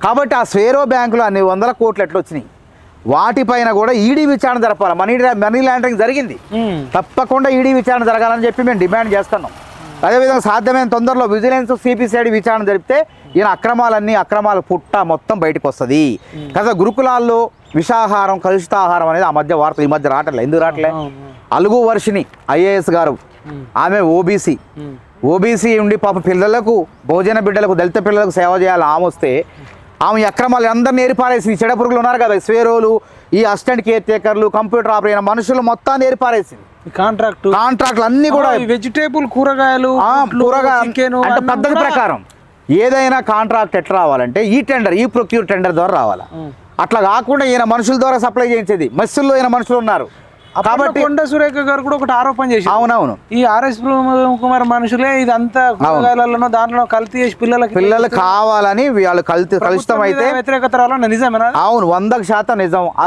కాబట్టి ఆ స్వేరో బ్యాంకులో అన్ని వందల కోట్లు ఎట్లా వచ్చినాయి, వాటిపైన కూడా ఈడీ విచారణ జరపాలి. మనీ లాండరింగ్ జరిగింది, తప్పకుండా ఈడీ విచారణ జరగాలని చెప్పి మేము డిమాండ్ చేస్తున్నాం. అదేవిధంగా సాధ్యమైన తొందరలో విజిలెన్స్ సిపిసిఐడి విచారణ జరిపితే ఈయన అక్రమాల పుట్ట మొత్తం బయటకు వస్తుంది. కదా గురుకులాల్లో విషాహారం కలుషితాహారం అనేది ఆ మధ్య వార్తలు ఈ మధ్య రావట్లే. ఎందుకు రావట్లే? అలుగు వర్షిని ఐఏఎస్ గారు, ఆమె ఓబీసీ ఉండి పాప పిల్లలకు, భోజన బిడ్డలకు, దళిత పిల్లలకు సేవ చేయాలి. ఆమె వస్తే ఆమె అక్రమాలు అందరినీ ఏరిపారేసింది. చెడ పురుగులు ఉన్నారు కదా, స్వేరోలు, ఈ అసిస్టెంట్ కేర్ టేకర్లు, కంప్యూటర్ ఆపరేటర్ మనుషులు మొత్తాన్ని ఏరిపారేసింది. కాంట్రాక్ట్లు అన్నీ కూడా వెజిటేబుల్ కూరగాయలు అంటే పద్ధతి ప్రకారం ఏదైనా కాంట్రాక్ట్ ఎట్లా రావాలంటే ఈ ప్రొక్యూర్ టెండర్ ద్వారా రావాలా. అట్లా కాకుండా ఈయన మనుషుల ద్వారా సప్లై చేయించేది. మెస్సుల్లో ఈయన మనుషులు ఉన్నారు కాబట్టి కొండ సురేఖ గారు కూడా ఒకటి ఆరోపణ చేసి, అవునవును, ఈ ఆర్ఎస్ కుమార్ మనుషులే ఇదంతా కూరగాయలలో దాంట్లో కల్తీ చేసి పిల్లలు కావాలని వాళ్ళు కలుషితం అయితే వ్యతిరేకత రావాలని నిజమేనా? అవును, 100% నిజం. ఆ